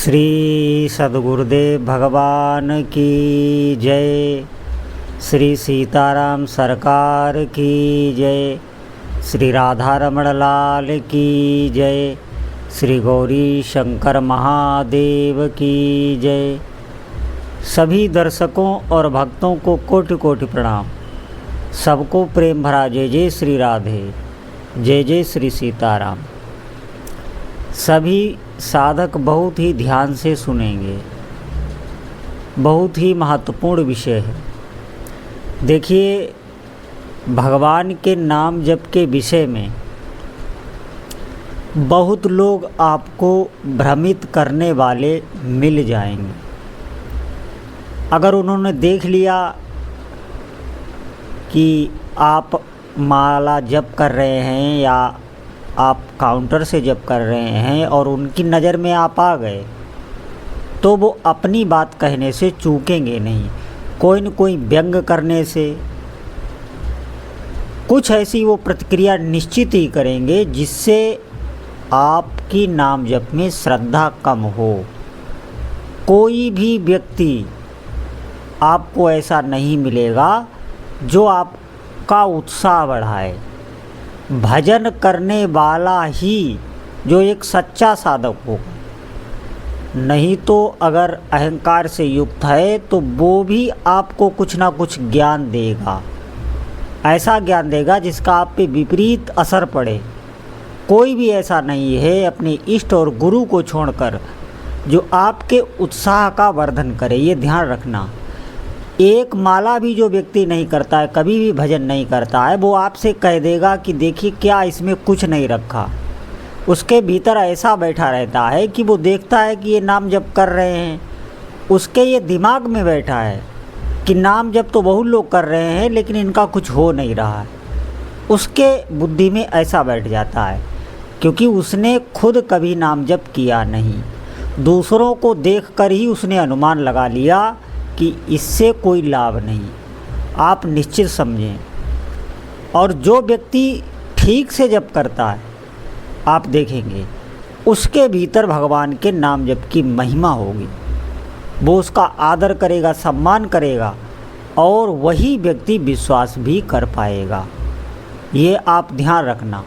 श्री सद्गुरुदेव भगवान की जय। श्री सीताराम सरकार की जय। श्री राधा रमण लाल की जय। श्री गौरी शंकर महादेव की जय। सभी दर्शकों और भक्तों को कोटि कोटि प्रणाम। सबको प्रेम भरा जय जय श्री राधे, जय जय श्री सीताराम। सभी साधक बहुत ही ध्यान से सुनेंगे, बहुत ही महत्वपूर्ण विषय है। देखिए, भगवान के नाम जप के विषय में बहुत लोग आपको भ्रमित करने वाले मिल जाएंगे। अगर उन्होंने देख लिया कि आप माला जप कर रहे हैं या आप काउंटर से जप कर रहे हैं और उनकी नज़र में आप आ गए, तो वो अपनी बात कहने से चूकेंगे नहीं। कोई न कोई व्यंग करने से कुछ ऐसी वो प्रतिक्रिया निश्चित ही करेंगे जिससे आपकी नाम जप में श्रद्धा कम हो। कोई भी व्यक्ति आपको ऐसा नहीं मिलेगा जो आपका उत्साह बढ़ाए। भजन करने वाला ही जो एक सच्चा साधक होगा, नहीं तो अगर अहंकार से युक्त है तो वो भी आपको कुछ ना कुछ ज्ञान देगा। ऐसा ज्ञान देगा जिसका आप पे विपरीत असर पड़े। कोई भी ऐसा नहीं है अपने इष्ट और गुरु को छोड़कर जो आपके उत्साह का वर्धन करे। ये ध्यान रखना। एक माला भी जो व्यक्ति नहीं करता है, कभी भी भजन नहीं करता है, वो आपसे कह देगा कि देखिए क्या इसमें कुछ नहीं रखा। उसके भीतर ऐसा बैठा रहता है कि वो देखता है कि ये नाम जप कर रहे हैं, उसके ये दिमाग में बैठा है कि नाम जप तो बहुत लोग कर रहे हैं लेकिन इनका कुछ हो नहीं रहा है। उसके बुद्धि में ऐसा बैठ जाता है क्योंकि उसने खुद कभी नाम जप किया नहीं। दूसरों को देखकर ही उसने अनुमान लगा लिया कि इससे कोई लाभ नहीं। आप निश्चित समझें। और जो व्यक्ति ठीक से जप करता है, आप देखेंगे उसके भीतर भगवान के नाम जप की महिमा होगी। वो उसका आदर करेगा, सम्मान करेगा और वही व्यक्ति विश्वास भी कर पाएगा। ये आप ध्यान रखना।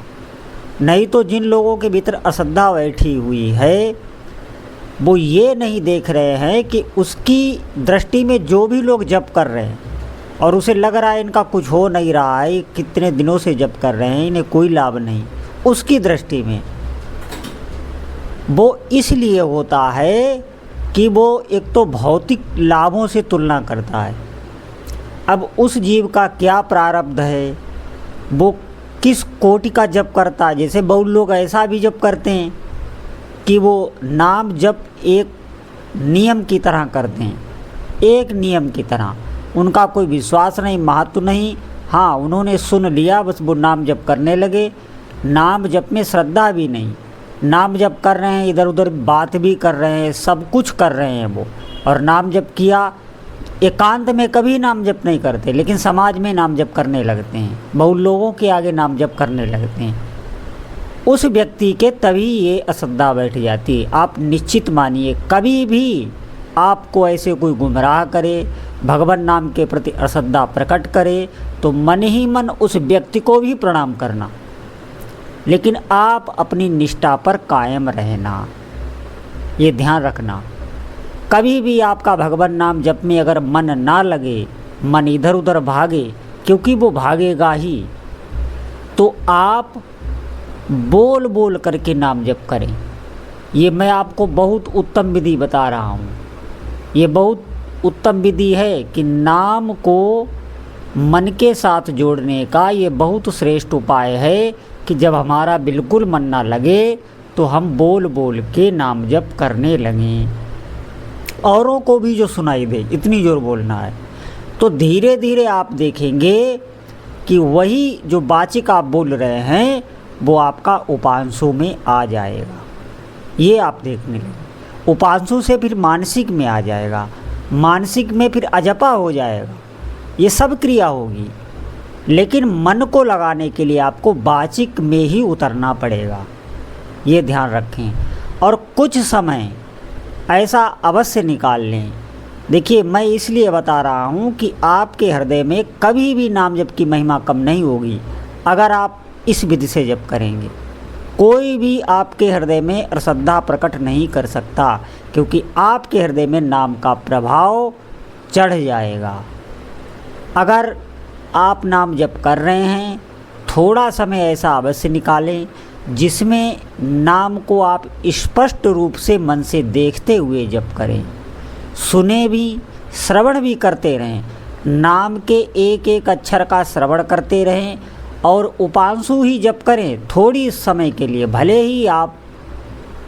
नहीं तो जिन लोगों के भीतर अश्रद्धा बैठी हुई है वो ये नहीं देख रहे हैं कि उसकी दृष्टि में जो भी लोग जप कर रहे हैं और उसे लग रहा है इनका कुछ हो नहीं रहा है, कितने दिनों से जप कर रहे हैं, इन्हें कोई लाभ नहीं, उसकी दृष्टि में वो इसलिए होता है कि वो एक तो भौतिक लाभों से तुलना करता है। अब उस जीव का क्या प्रारब्ध है, वो किस कोटि का जप करता है। जैसे बहुत लोग ऐसा भी जप करते हैं कि वो नाम जप एक नियम की तरह करते हैं, एक नियम की तरह। उनका कोई विश्वास नहीं, महत्व नहीं। हाँ, उन्होंने सुन लिया, बस वो नाम जप करने लगे। नाम जप में श्रद्धा भी नहीं। नाम जप कर रहे हैं, इधर उधर बात भी कर रहे हैं, सब कुछ कर रहे हैं वो। और नाम जप किया, एकांत में कभी नाम जप नहीं करते लेकिन समाज में नाम जप करने लगते हैं, बहुत लोगों के आगे नाम जप करने लगते हैं। उस व्यक्ति के तभी ये अश्रद्धा बैठ जाती है। आप निश्चित मानिए, कभी भी आपको ऐसे कोई गुमराह करे, भगवान नाम के प्रति अश्रद्धा प्रकट करे, तो मन ही मन उस व्यक्ति को भी प्रणाम करना, लेकिन आप अपनी निष्ठा पर कायम रहना। ये ध्यान रखना। कभी भी आपका भगवान नाम जप में अगर मन ना लगे, मन इधर उधर भागे, क्योंकि वो भागेगा ही, तो आप बोल बोल करके नाम जप करें। ये मैं आपको बहुत उत्तम विधि बता रहा हूँ। ये बहुत उत्तम विधि है कि नाम को मन के साथ जोड़ने का ये बहुत श्रेष्ठ उपाय है कि जब हमारा बिल्कुल मन ना लगे तो हम बोल बोल के नाम जप करने लगें। औरों को भी जो सुनाई दे, इतनी जोर बोलना है। तो धीरे धीरे आप देखेंगे कि वही जो वाचिक आप बोल रहे हैं वो आपका उपांशु में आ जाएगा। ये आप देखने लगे। उपांशु से फिर मानसिक में आ जाएगा, मानसिक में फिर अजपा हो जाएगा। ये सब क्रिया होगी, लेकिन मन को लगाने के लिए आपको वाचिक में ही उतरना पड़ेगा। ये ध्यान रखें। और कुछ समय ऐसा अवश्य निकाल लें। देखिए, मैं इसलिए बता रहा हूँ कि आपके हृदय में कभी भी नाम जप की महिमा कम नहीं होगी अगर आप इस विधि से जप करेंगे। कोई भी आपके हृदय में अश्रद्धा प्रकट नहीं कर सकता, क्योंकि आपके हृदय में नाम का प्रभाव चढ़ जाएगा। अगर आप नाम जप कर रहे हैं, थोड़ा समय ऐसा अवश्य निकालें जिसमें नाम को आप स्पष्ट रूप से मन से देखते हुए जप करें। सुने भी, श्रवण भी करते रहें। नाम के एक एक अक्षर का श्रवण करते रहें और उपांशु ही जप करें थोड़ी समय के लिए। भले ही आप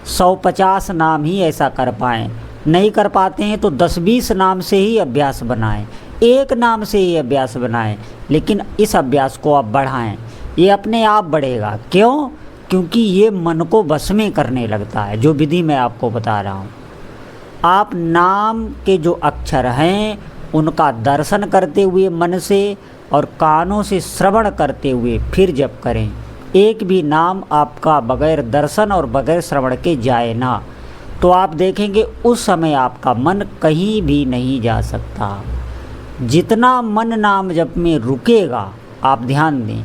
150 नाम ही ऐसा कर पाएँ, नहीं कर पाते हैं तो 10-20 नाम से ही अभ्यास बनाएं, एक नाम से ही अभ्यास बनाएं, लेकिन इस अभ्यास को आप बढ़ाएं। ये अपने आप बढ़ेगा। क्यों? क्योंकि ये मन को वश में करने लगता है, जो विधि मैं आपको बता रहा हूँ। आप नाम के जो अक्षर हैं उनका दर्शन करते हुए मन से और कानों से श्रवण करते हुए फिर जप करें। एक भी नाम आपका बगैर दर्शन और बगैर श्रवण के जाए ना, तो आप देखेंगे उस समय आपका मन कहीं भी नहीं जा सकता। जितना मन नाम जप में रुकेगा, आप ध्यान दें,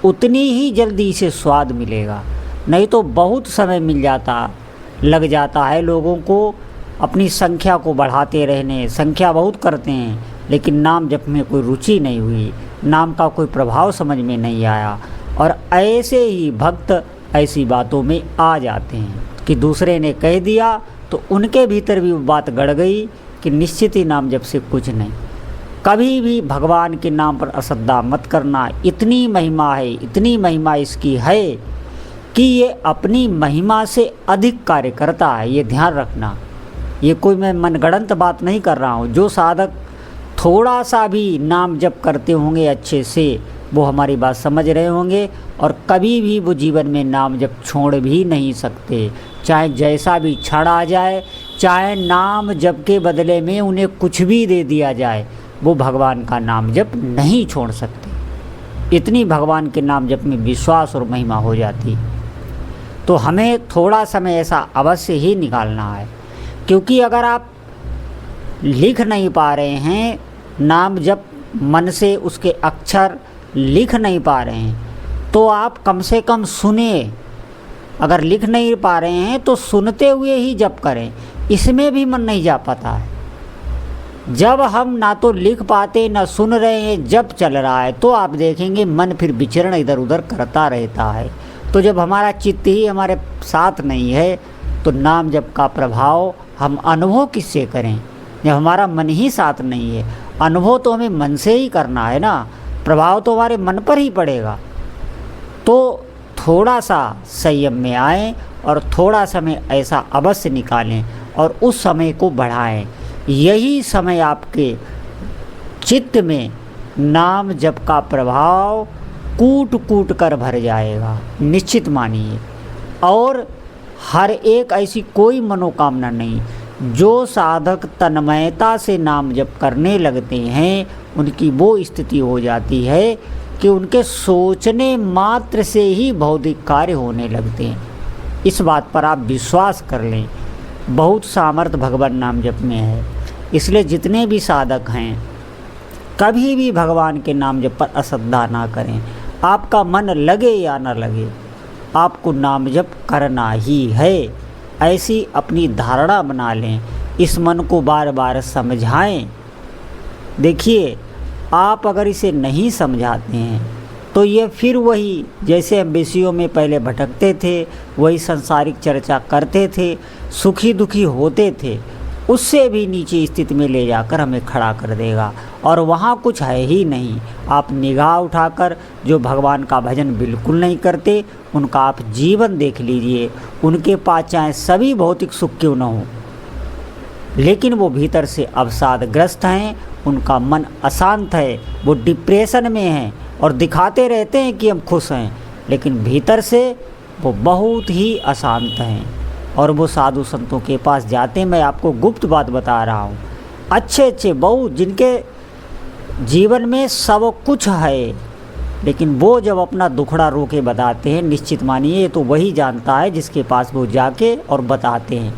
उतनी ही जल्दी इसे स्वाद मिलेगा। नहीं तो बहुत समय लग जाता है लोगों को अपनी संख्या को बढ़ाते रहने। संख्या बहुत करते हैं, लेकिन नाम जप में कोई रुचि नहीं हुई, नाम का कोई प्रभाव समझ में नहीं आया, और ऐसे ही भक्त ऐसी बातों में आ जाते हैं कि दूसरे ने कह दिया तो उनके भीतर भी वो बात गड़ गई कि निश्चित ही नाम जप से कुछ नहीं। कभी भी भगवान के नाम पर अश्रद्धा मत करना। इतनी महिमा है, इतनी महिमा इसकी है कि ये अपनी महिमा से अधिक कार्य करता है। ये ध्यान रखना। ये कोई मैं मनगढ़ंत बात नहीं कर रहा हूँ। जो साधक थोड़ा सा भी नाम जप करते होंगे अच्छे से, वो हमारी बात समझ रहे होंगे और कभी भी वो जीवन में नाम जप छोड़ भी नहीं सकते। चाहे जैसा भी क्षण आ जाए, चाहे नाम जप के बदले में उन्हें कुछ भी दे दिया जाए, वो भगवान का नाम जप नहीं छोड़ सकते। इतनी भगवान के नाम जप में विश्वास और महिमा हो जाती। तो हमें थोड़ा समय ऐसा अवश्य ही निकालना है, क्योंकि अगर आप लिख नहीं पा रहे हैं नाम जप, मन से उसके अक्षर लिख नहीं पा रहे हैं, तो आप कम से कम सुने। अगर लिख नहीं पा रहे हैं तो सुनते हुए ही जप करें। इसमें भी मन नहीं जा पाता है। जब हम ना तो लिख पाते ना सुन रहे हैं, जब चल रहा है, तो आप देखेंगे मन फिर विचरण इधर उधर करता रहता है। तो जब हमारा चित्त ही हमारे साथ नहीं है, तो नाम जप का प्रभाव हम अनुभव किससे करें? जब हमारा मन ही साथ नहीं है, अनुभव तो हमें मन से ही करना है ना, प्रभाव तो हमारे मन पर ही पड़ेगा। तो थोड़ा सा संयम में आएं और थोड़ा समय ऐसा अवश्य निकालें और उस समय को बढ़ाएं। यही समय आपके चित्त में नाम जप का प्रभाव कूट कूट कर भर जाएगा, निश्चित मानिए। और हर एक ऐसी कोई मनोकामना नहीं। जो साधक तन्मयता से नाम जप करने लगते हैं, उनकी वो स्थिति हो जाती है कि उनके सोचने मात्र से ही भौतिक कार्य होने लगते हैं। इस बात पर आप विश्वास कर लें। बहुत सामर्थ्य भगवान नाम जप में है। इसलिए जितने भी साधक हैं, कभी भी भगवान के नाम जप पर अश्रद्धा ना करें। आपका मन लगे या ना लगे, आपको नाम जप करना ही है, ऐसी अपनी धारणा बना लें। इस मन को बार बार समझाएं। देखिए, आप अगर इसे नहीं समझाते हैं तो ये फिर वही, जैसे हम विषयों में पहले भटकते थे, वही सांसारिक चर्चा करते थे, सुखी दुखी होते थे, उससे भी नीचे स्थिति में ले जाकर हमें खड़ा कर देगा। और वहाँ कुछ है ही नहीं। आप निगाह उठाकर जो भगवान का भजन बिल्कुल नहीं करते, उनका आप जीवन देख लीजिए। उनके पास चाहे सभी भौतिक सुख क्यों न हो, लेकिन वो भीतर से अवसादग्रस्त हैं, उनका मन अशांत है, वो डिप्रेशन में हैं और दिखाते रहते हैं कि हम खुश हैं, लेकिन भीतर से वो बहुत ही अशांत हैं। और वो साधु संतों के पास जाते हैं। मैं आपको गुप्त बात बता रहा हूँ। अच्छे अच्छे बहुत, जिनके जीवन में सब कुछ है, लेकिन वो जब अपना दुखड़ा रो के बताते हैं, निश्चित मानिए तो वही जानता है जिसके पास वो जाके और बताते हैं।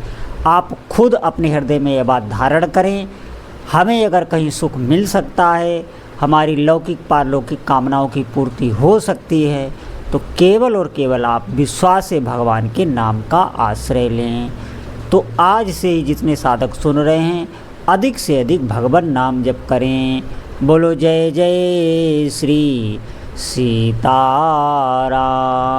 आप खुद अपने हृदय में यह बात धारण करें। हमें अगर कहीं सुख मिल सकता है, हमारी लौकिक पारलौकिक कामनाओं की पूर्ति हो सकती है, तो केवल और केवल आप विश्वास से भगवान के नाम का आश्रय लें। तो आज से ही जितने साधक सुन रहे हैं, अधिक से अधिक भगवान नाम जप करें। बोलो जय जय श्री सीताराम।